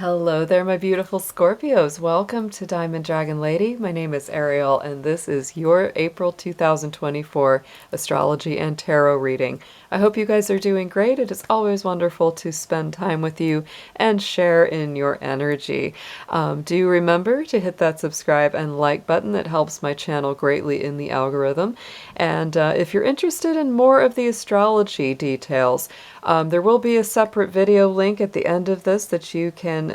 Hello there, my beautiful Scorpios. Welcome to Diamond Dragon Lady. My name is Ariel, and this is your April 2024 astrology and tarot reading. I hope you guys are doing great. It is always wonderful to spend time with you and share in your energy. Do remember to hit that subscribe and like button. It helps my channel greatly in the algorithm. And if you're interested in more of the astrology details, there will be a separate video link at the end of this that you can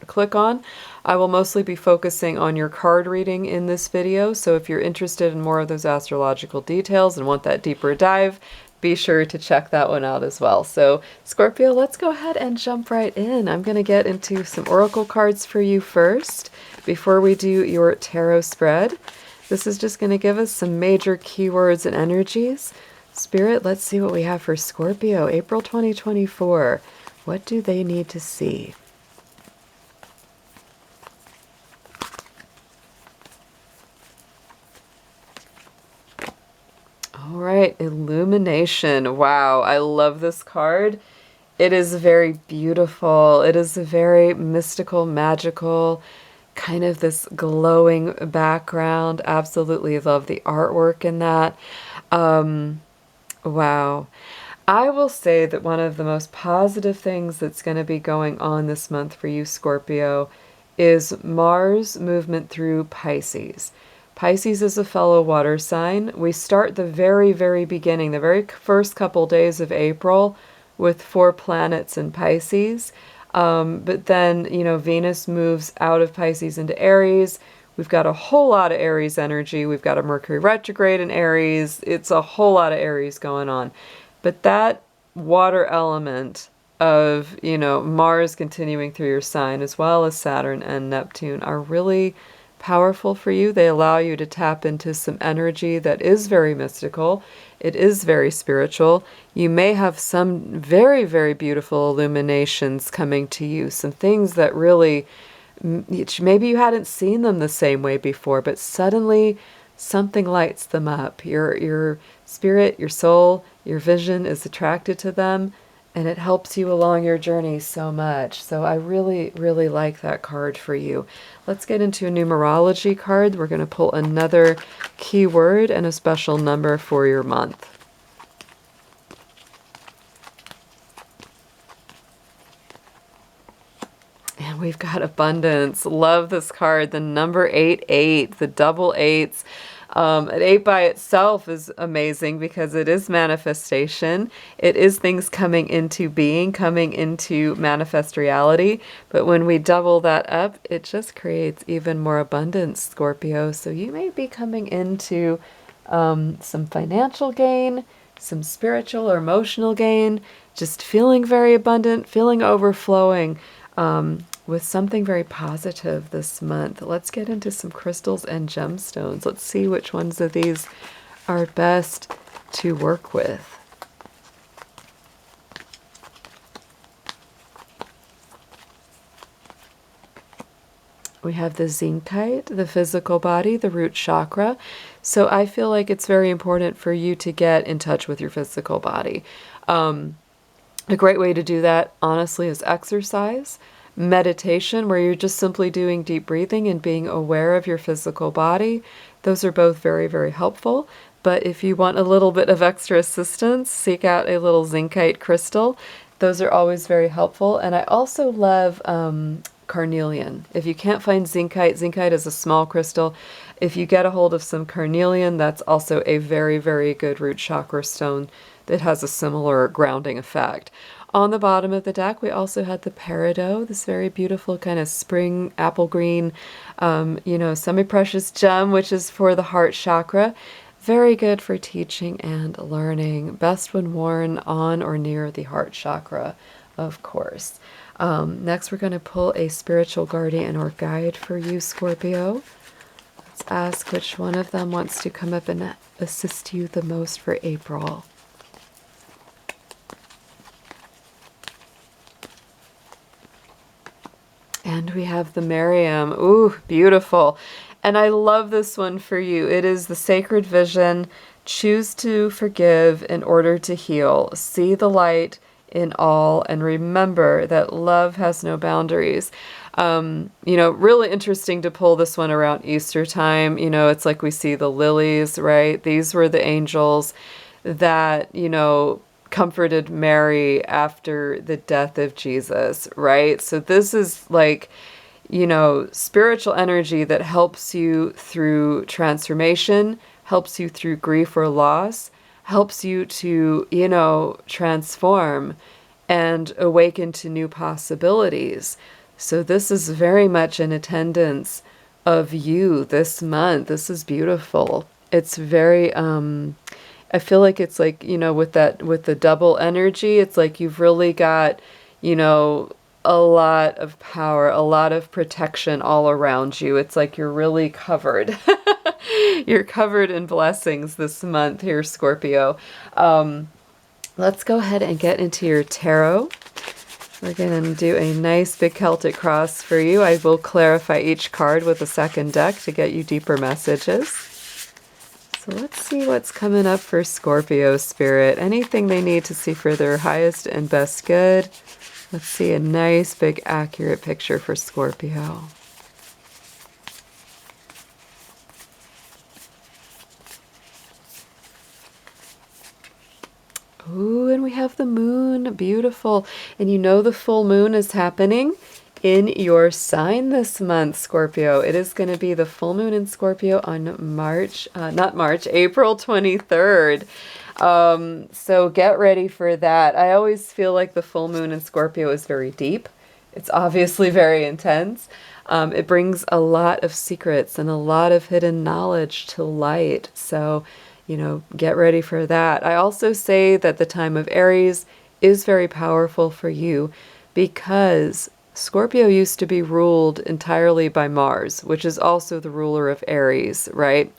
click on. I will mostly be focusing on your card reading in this video, so if you're interested in more of those astrological details and want that deeper dive, be sure to check that one out as well. So Scorpio, let's go ahead and jump right in. I'm going to get into some oracle cards for you first before we do your tarot spread. This is just going to give us some major keywords and energies. Spirit, let's see what we have for Scorpio, April 2024. What do they need to see? All right, illumination. Wow, I love this card. It is very beautiful. It is a very mystical, magical, kind of this glowing background. Absolutely love the artwork in that. Wow. I will say that one of the most positive things that's going to be going on this month for you, Scorpio, is Mars movement through Pisces. Pisces is a fellow water sign. We start the very, very beginning, the very first couple days of April with 4 planets in Pisces. But then, Venus moves out of Pisces into Aries. We've got a whole lot of Aries energy. We've got a Mercury retrograde in Aries. It's a whole lot of Aries going on. But that water element of, Mars continuing through your sign, as well as Saturn and Neptune, are really powerful for you. They allow you to tap into some energy that is very mystical. It is very spiritual. You may have some very, very beautiful illuminations coming to you, some things that really, maybe you hadn't seen them the same way before, but suddenly something lights them up. Your spirit, your soul, your vision is attracted to them, and it helps you along your journey so much. So I really, really like that card for you. Let's get into a numerology card. We're going to pull another keyword and a special number for your month. And we've got abundance. Love this card. The number 88, the double eights. An 8 by itself is amazing because it is manifestation. It is things coming into being, coming into manifest reality. But when we double that up, it just creates even more abundance, Scorpio. So you may be coming into some financial gain, some spiritual or emotional gain, just feeling very abundant, feeling overflowing, with something very positive this month. Let's get into some crystals and gemstones. Let's see which ones of these are best to work with. We have the zincite, the physical body, the root chakra. So I feel like it's very important for you to get in touch with your physical body. A great way to do that, honestly, is exercise. Meditation, where you're just simply doing deep breathing and being aware of your physical body. Those are both very, very helpful. But if you want a little bit of extra assistance, seek out a little zincite crystal. Those are always very helpful. And I also love carnelian. If you can't find zincite, zincite is a small crystal. If you get a hold of some carnelian, that's also a very, very good root chakra stone that has a similar grounding effect. On the bottom of the deck, we also had the peridot, this very beautiful kind of spring apple green, semi-precious gem, which is for the heart chakra. Very good for teaching and learning. Best when worn on or near the heart chakra, of course. Next, we're going to pull a spiritual guardian or guide for you, Scorpio. Let's ask which one of them wants to come up and assist you the most for April. And we have the Miriam. Ooh, beautiful. And I love this one for you. It is the sacred vision. Choose to forgive in order to heal. See the light in all, and remember that love has no boundaries. Really interesting to pull this one around Easter time. It's like we see the lilies, right? These were the angels that, comforted Mary after the death of Jesus, right? So this is like, spiritual energy that helps you through transformation, helps you through grief or loss, helps you to, transform and awaken to new possibilities. So this is very much in attendance of you this month. This is beautiful. It's very, I feel like it's like, with the double energy, it's like you've really got, a lot of power, a lot of protection all around you. It's like you're really covered. You're covered in blessings this month here, Scorpio. Let's go ahead and get into your tarot. We're going to do a nice big Celtic cross for you. I will clarify each card with a second deck to get you deeper messages. So let's see what's coming up for Scorpio Spirit. Anything they need to see for their highest and best good. Let's see a nice big accurate picture for Scorpio. Ooh, and we have the moon. Beautiful. And the full moon is happening in your sign this month, Scorpio. It is going to be the full moon in Scorpio on April 23rd. So get ready for that. I always feel like the full moon in Scorpio is very deep. It's obviously very intense. It brings a lot of secrets and a lot of hidden knowledge to light. So, get ready for that. I also say that the time of Aries is very powerful for you because Scorpio used to be ruled entirely by Mars, which is also the ruler of Aries, right?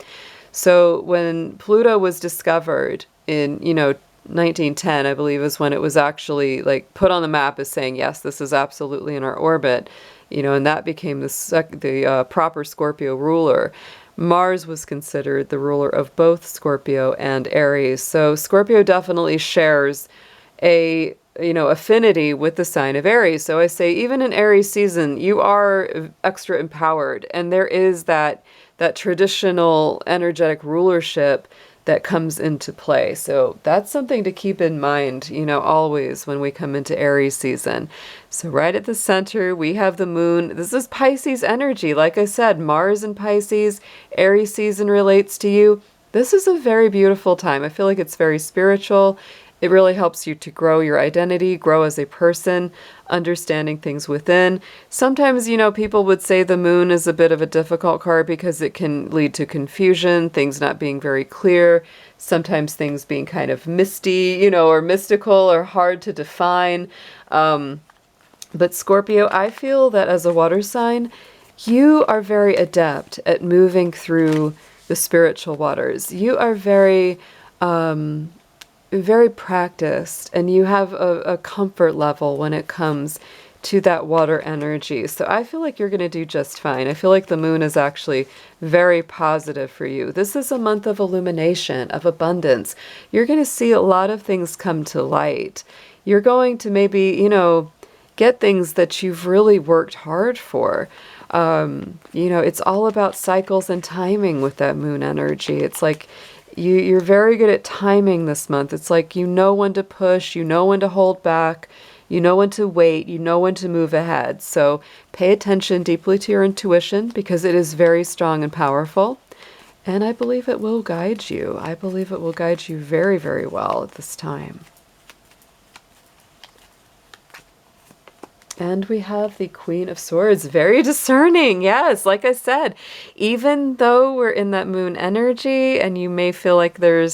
So when Pluto was discovered in, 1910, I believe, is when it was actually like put on the map as saying, yes, this is absolutely in our orbit, and that became the proper Scorpio ruler. Mars was considered the ruler of both Scorpio and Aries. So Scorpio definitely shares a affinity with the sign of Aries. So I say even in Aries season, you are extra empowered, and there is that traditional energetic rulership that comes into play. So that's something to keep in mind, always when we come into Aries season. So right at the center, we have the moon. This is Pisces energy. Like I said, Mars in Pisces, Aries season relates to you. This is a very beautiful time. I feel like it's very spiritual. It really helps you to grow your identity, grow as a person, understanding things within. Sometimes, people would say the moon is a bit of a difficult card because it can lead to confusion, things not being very clear, sometimes things being kind of misty, or mystical or hard to define. But Scorpio, I feel that as a water sign, you are very adept at moving through the spiritual waters. You are very practiced, and you have a comfort level when it comes to that water energy. So I feel like you're going to do just fine. I feel like the moon is actually very positive for you. This is a month of illumination, of abundance. You're going to see a lot of things come to light. You're going to maybe, get things that you've really worked hard for. It's all about cycles and timing with that moon energy. It's like you're very good at timing this month. It's like you know when to push, you know when to hold back, you know when to wait, you know when to move ahead. So pay attention deeply to your intuition because it is very strong and powerful. And I believe it will guide you. I believe it will guide you very, very well at this time. And we have the Queen of Swords, very discerning. Yes, like I said, even though we're in that moon energy and you may feel like there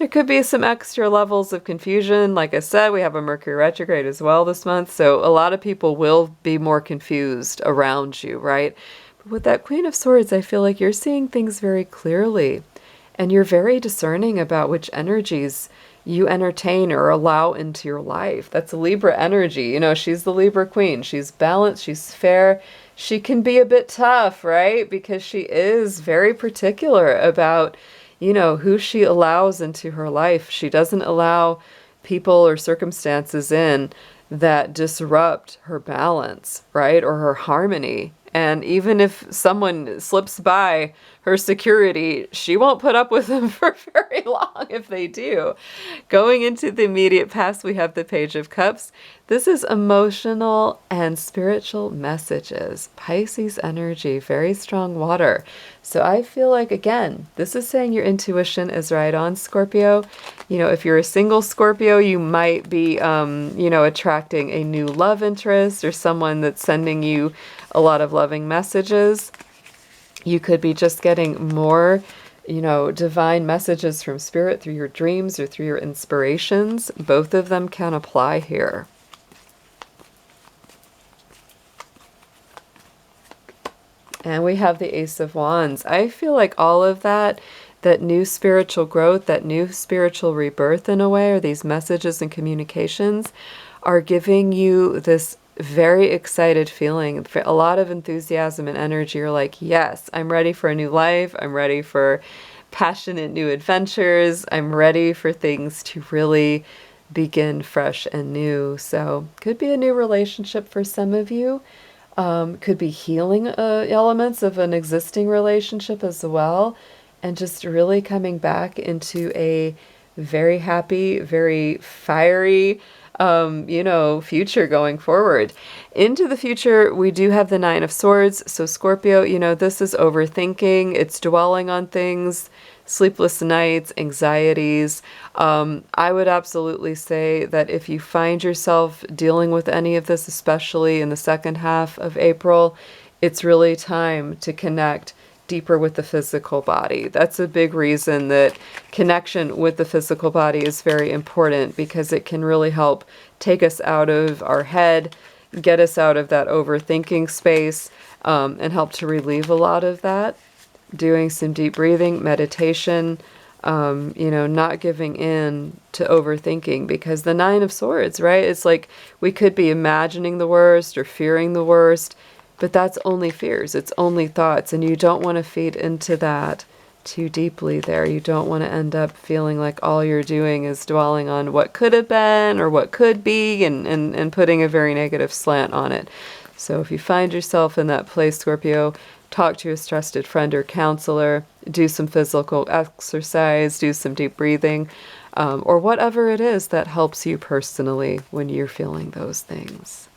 could be some extra levels of confusion. Like I said, we have a Mercury retrograde as well this month. So a lot of people will be more confused around you, right? But with that Queen of Swords, I feel like you're seeing things very clearly and you're very discerning about which energies you entertain or allow into your life. That's a Libra energy. She's the Libra queen. She's balanced. She's fair. She can be a bit tough, right? Because she is very particular about, who she allows into her life. She doesn't allow people or circumstances in that disrupt her balance, right? Or her harmony. And even if someone slips by her security, she won't put up with them for very long if they do. Going into the immediate past, we have the Page of Cups. This is emotional and spiritual messages. Pisces energy, very strong water. So I feel like, again, this is saying your intuition is right on, Scorpio. You know, if you're a single Scorpio, you might be, attracting a new love interest or someone that's sending you a lot of loving messages. You could be just getting more, divine messages from spirit through your dreams or through your inspirations. Both of them can apply here. And we have the Ace of Wands. I feel like all of that new spiritual growth, that new spiritual rebirth in a way, or these messages and communications are giving you this very excited feeling, a lot of enthusiasm and energy. You're like, yes, I'm ready for a new life. I'm ready for passionate new adventures. I'm ready for things to really begin fresh and new. So could be a new relationship for some of you. Could be healing elements of an existing relationship as well. And just really coming back into a very happy, very fiery, future going forward. Into the future, we do have the Nine of Swords. So Scorpio, this is overthinking. It's dwelling on things, sleepless nights, anxieties. I would absolutely say that if you find yourself dealing with any of this, especially in the second half of April, it's really time to connect deeper with the physical body. That's a big reason that connection with the physical body is very important, because it can really help take us out of our head, get us out of that overthinking space, and help to relieve a lot of that. Doing some deep breathing, meditation, not giving in to overthinking, because the Nine of Swords, right? It's like we could be imagining the worst or fearing the worst, but that's only fears. It's only thoughts. And you don't want to feed into that too deeply there. You don't want to end up feeling like all you're doing is dwelling on what could have been or what could be, and putting a very negative slant on it. So if you find yourself in that place, Scorpio, talk to a trusted friend or counselor, do some physical exercise, do some deep breathing, or whatever it is that helps you personally when you're feeling those things.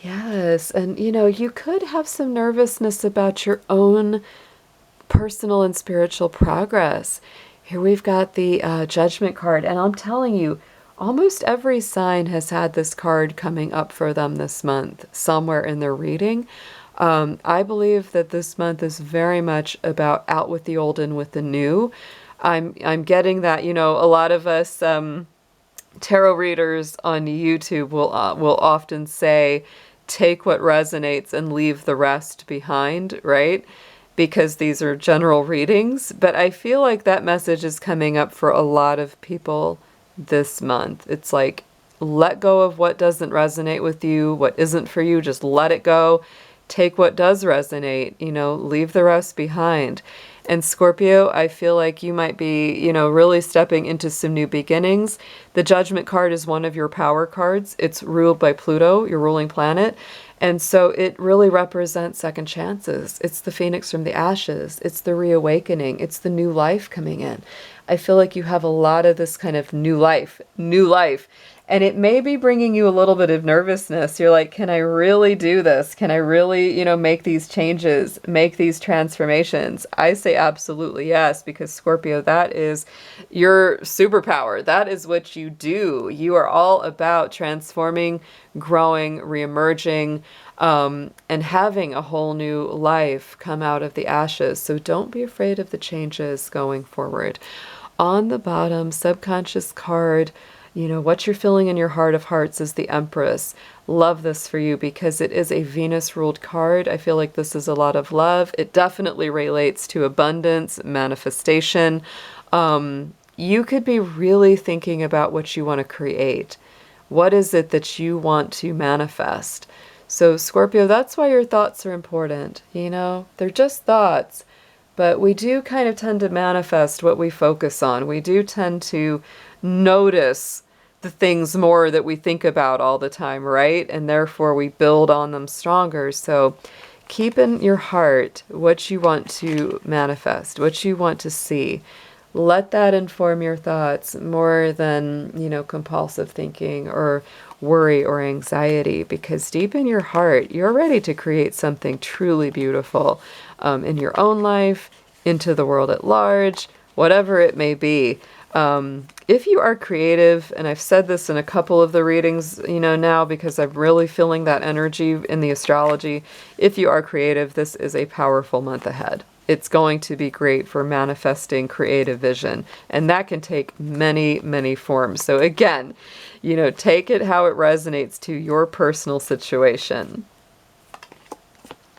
Yes, and you could have some nervousness about your own personal and spiritual progress. Here we've got the Judgment card, and I'm telling you, almost every sign has had this card coming up for them this month, somewhere in their reading. I believe that this month is very much about out with the old and with the new. I'm getting that, a lot of us tarot readers on YouTube will often say, take what resonates and leave the rest behind, right? Because these are general readings. But I feel like that message is coming up for a lot of people this month. It's like, let go of what doesn't resonate with you, what isn't for you, just let it go. Take what does resonate, leave the rest behind. And Scorpio, I feel like you might be, really stepping into some new beginnings. The Judgment card is one of your power cards. It's ruled by Pluto, your ruling planet. And so it really represents second chances. It's the phoenix from the ashes. It's the reawakening. It's the new life coming in. I feel like you have a lot of this kind of new life. And it may be bringing you a little bit of nervousness. You're like, can I really do this? Can I really, make these changes, make these transformations? I say absolutely yes, because Scorpio, that is your superpower. That is what you do. You are all about transforming, growing, reemerging, and having a whole new life come out of the ashes. So don't be afraid of the changes going forward. On the bottom, subconscious card, what you're feeling in your heart of hearts is the Empress. Love this for you because it is a Venus-ruled card. I feel like this is a lot of love. It definitely relates to abundance, manifestation. You could be really thinking about what you want to create. What is it that you want to manifest? So Scorpio, that's why your thoughts are important. They're just thoughts, but we do kind of tend to manifest what we focus on. We do tend to notice the things more that we think about all the time, right? And therefore we build on them stronger. So keep in your heart what you want to manifest, what you want to see. Let that inform your thoughts more than, compulsive thinking or worry or anxiety, because deep in your heart, you're ready to create something truly beautiful in your own life, into the world at large, whatever it may be. If you are creative, and I've said this in a couple of the readings, now because I'm really feeling that energy in the astrology, if you are creative, this is a powerful month ahead. It's going to be great for manifesting creative vision, and that can take many, many forms. So again, take it how it resonates to your personal situation.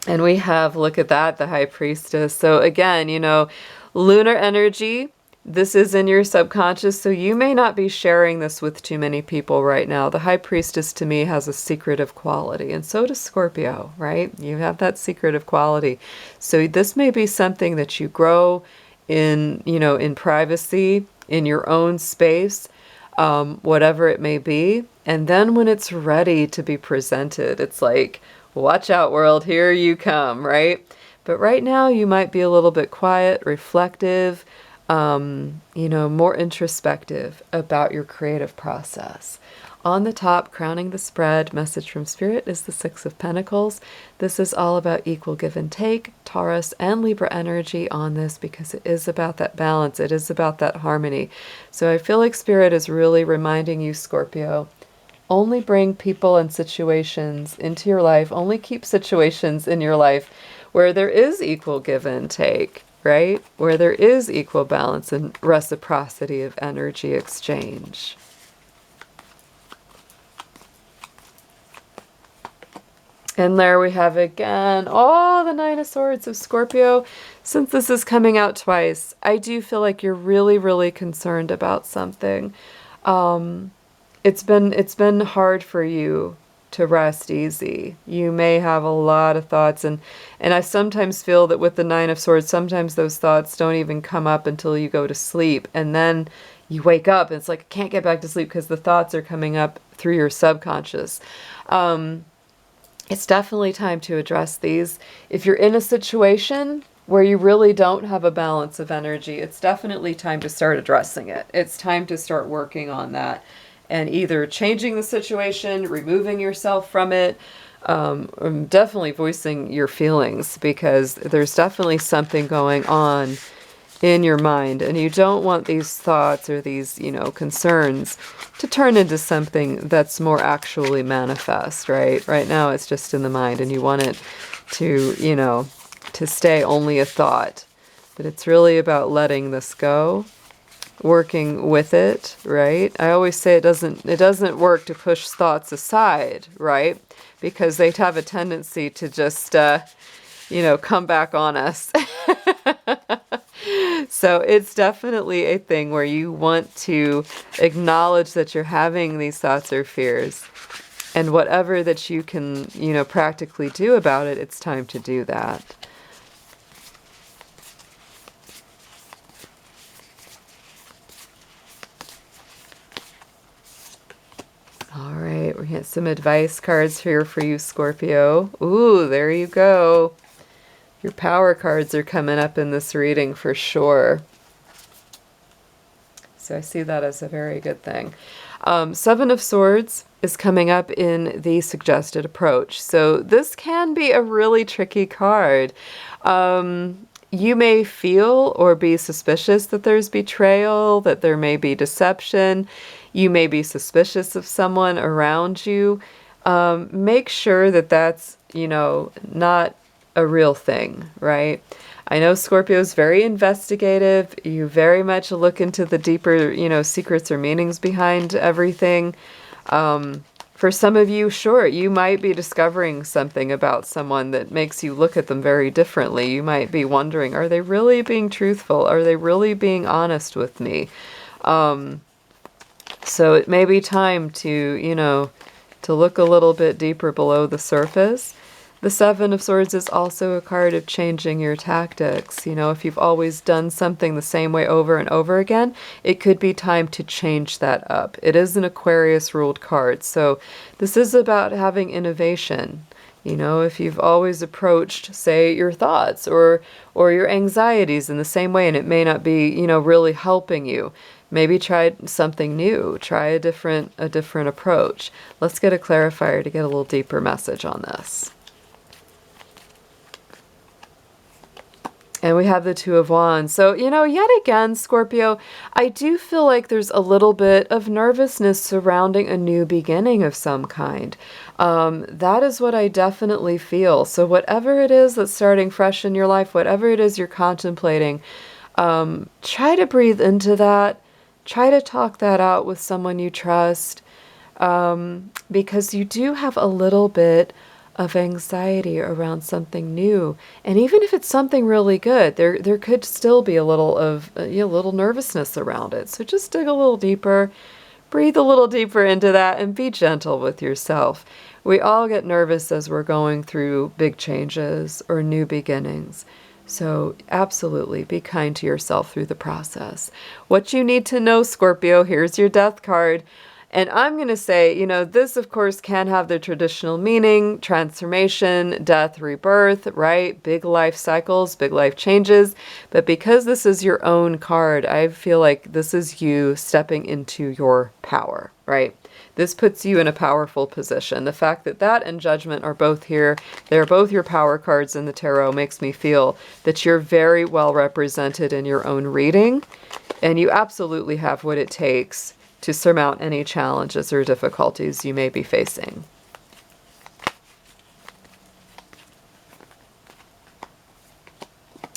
And we have, look at that, the High Priestess. So again, lunar energy, this is in your subconscious, so you may not be sharing this with too many people right now. The High Priestess to me has a secretive quality, and so does Scorpio, right? You have that secretive quality. So this may be something that you grow in, in privacy, in your own space, whatever it may be. And then when it's ready to be presented, it's like, watch out, world, here you come, right? But right now you might be a little bit quiet, reflective, more introspective about your creative process. On the top, crowning the spread, message from Spirit, is the Six of Pentacles. This is all about equal give and take, Taurus and Libra energy on this, because it is about that balance. It is about that harmony. So I feel like Spirit is really reminding you, Scorpio, only bring people and situations into your life, only keep situations in your life where there is equal give and take, right? Where there is equal balance and reciprocity of energy exchange. And there we have again, the Nine of Swords of Scorpio. Since this is coming out twice, I do feel like you're really, really concerned about something. It's been hard for you to rest easy. You may have a lot of thoughts, and I sometimes feel that with the Nine of Swords, sometimes those thoughts don't even come up until you go to sleep, and then you wake up and it's like, I can't get back to sleep because the thoughts are coming up through your subconscious. It's definitely time to address these. If you're in a situation where you really don't have a balance of energy, it's definitely time to start addressing it. It's time to start working on that. And either changing the situation, removing yourself from it, definitely voicing your feelings, because there's definitely something going on in your mind, and you don't want these thoughts or these, concerns to turn into something that's more actually manifest, right? Right now it's just in the mind, and you want it to, to stay only a thought. But it's really about letting this go, working with it, right? I always say it doesn't work to push thoughts aside, right? Because they have a tendency to just, come back on us. So it's definitely a thing where you want to acknowledge that you're having these thoughts or fears, and whatever that you can, practically do about it, it's time to do that. All right, we get some advice cards here for you, Scorpio. Ooh, there you go. Your power cards are coming up in this reading for sure. So I see that as a very good thing. Seven of Swords is coming up in the suggested approach. So this can be a really tricky card. You may feel or be suspicious that there's betrayal, that there may be deception. You may be suspicious of someone around you. Make sure that that's, not a real thing, right? I know Scorpio is very investigative. You very much look into the deeper, secrets or meanings behind everything. For some of you, sure, you might be discovering something about someone that makes you look at them very differently. You might be wondering, are they really being truthful? Are they really being honest with me? So it may be time to, to look a little bit deeper below the surface. The Seven of Swords is also a card of changing your tactics. You know, if you've always done something the same way over and over again, it could be time to change that up. It is an Aquarius ruled card, so this is about having innovation. You know, if you've always approached, say, your thoughts or your anxieties in the same way, and it may not be, you know, really helping you, maybe try something new. Try a different approach. Let's get a clarifier to get a little deeper message on this. And we have the Two of Wands. So, you know, yet again, Scorpio, I do feel like there's a little bit of nervousness surrounding a new beginning of some kind. That is what I definitely feel. So whatever it is that's starting fresh in your life, whatever it is you're contemplating, try to breathe into that. Try to talk that out with someone you trust, because you do have a little bit of anxiety around something new. And even if it's something really good, there could still be a little of a little nervousness around it. So just dig a little deeper, breathe a little deeper into that, and be gentle with yourself. We all get nervous as we're going through big changes or new beginnings. So absolutely be kind to yourself through the process. What you need to know, Scorpio, here's your Death card. And I'm going to say, you know, this, of course, can have the traditional meaning, transformation, death, rebirth, right? Big life cycles, big life changes. But because this is your own card, I feel like this is you stepping into your power, right? This puts you in a powerful position. The fact that that and Judgment are both here, they're both your power cards in the tarot, makes me feel that you're very well represented in your own reading. And you absolutely have what it takes to surmount any challenges or difficulties you may be facing.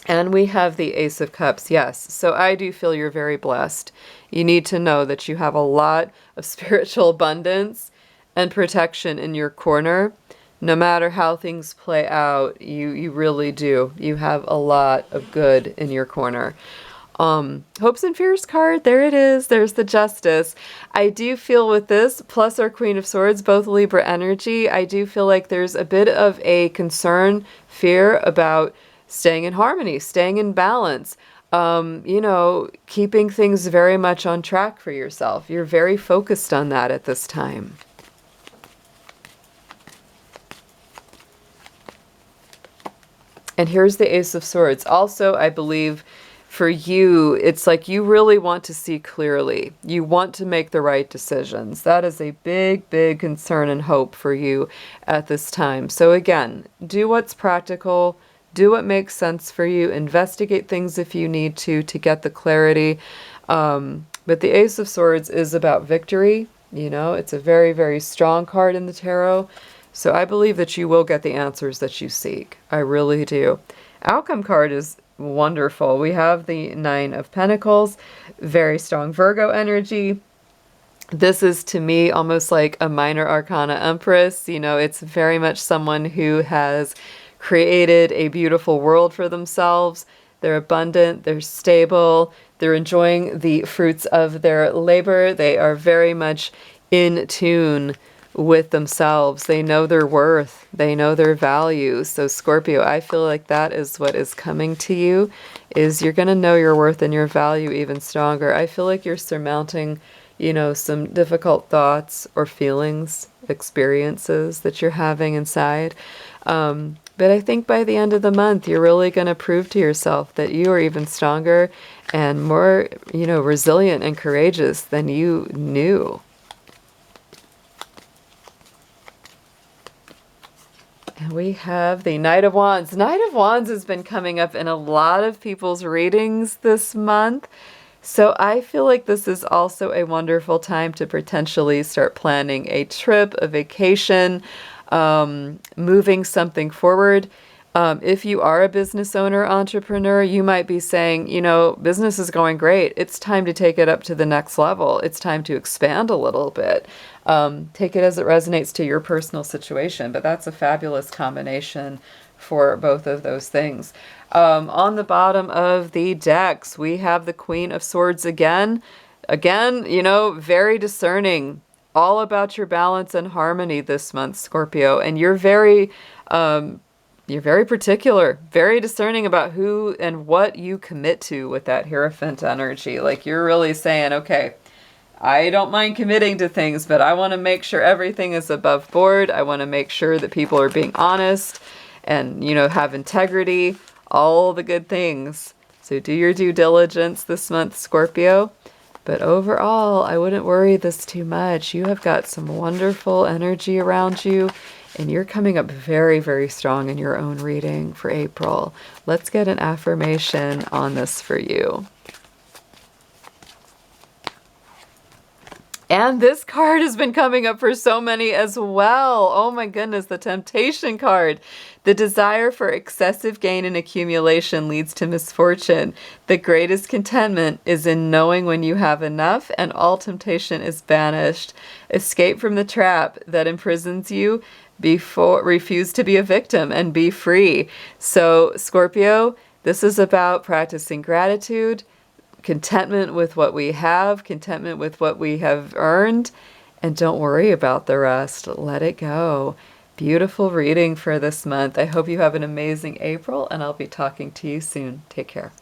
And we have the Ace of Cups, yes. So I do feel you're very blessed. You need to know that you have a lot of spiritual abundance and protection in your corner. No matter how things play out, you really do. You have a lot of good in your corner. Hopes and Fears card, there it is. There's the Justice. I do feel with this, plus our Queen of Swords, both Libra energy, I do feel like there's a bit of a concern, fear about staying in harmony, staying in balance, you know, keeping things very much on track for yourself. You're very focused on that at this time. And here's the Ace of Swords. Also, I believe for you, it's like you really want to see clearly. You want to make the right decisions. That is a big, big concern and hope for you at this time. So again, do what's practical, do what makes sense for you, investigate things if you need to get the clarity. But the Ace of Swords is about victory. You know, it's a very, very strong card in the tarot. So I believe that you will get the answers that you seek. I really do. Outcome card is wonderful. We have the Nine of Pentacles, very strong Virgo energy. This is to me almost like a minor arcana empress. You know, it's very much someone who has created a beautiful world for themselves. They're abundant, they're stable, they're enjoying the fruits of their labor. They are very much in tune with themselves. They know their worth. They know their value. So Scorpio, I feel like that is what is coming to you, is you're going to know your worth and your value even stronger. I feel like you're surmounting, you know, some difficult thoughts or feelings, experiences that you're having inside. But I think by the end of the month, you're really going to prove to yourself that you are even stronger and more, you know, resilient and courageous than you knew. And we have the Knight of Wands. Knight of Wands has been coming up in a lot of people's readings this month. So I feel like this is also a wonderful time to potentially start planning a trip, a vacation, moving something forward. If you are a business owner, entrepreneur, you might be saying, you know, business is going great. It's time to take it up to the next level. It's time to expand a little bit. Take it as it resonates to your personal situation, but that's a fabulous combination for both of those things. On the bottom of the decks, we have the Queen of Swords again. Again, you know, very discerning, all about your balance and harmony this month, Scorpio, and you're very particular, very discerning about who and what you commit to with that Hierophant energy. Like you're really saying, okay, I don't mind committing to things, but I want to make sure everything is above board. I want to make sure that people are being honest and, have integrity, all the good things. So do your due diligence this month, Scorpio. But overall, I wouldn't worry this too much. You have got some wonderful energy around you, and you're coming up very, very strong in your own reading for April. Let's get an affirmation on this for you. And this card has been coming up for so many as well. Oh my goodness, the Temptation card. The desire for excessive gain and accumulation leads to misfortune. The greatest contentment is in knowing when you have enough, and all temptation is banished. Escape from the trap that imprisons you. Refuse to be a victim and be free. So, Scorpio, this is about practicing gratitude, contentment with what we have, contentment with what we have earned, and don't worry about the rest. Let it go. Beautiful reading for this month. I hope you have an amazing April, and I'll be talking to you soon. Take care.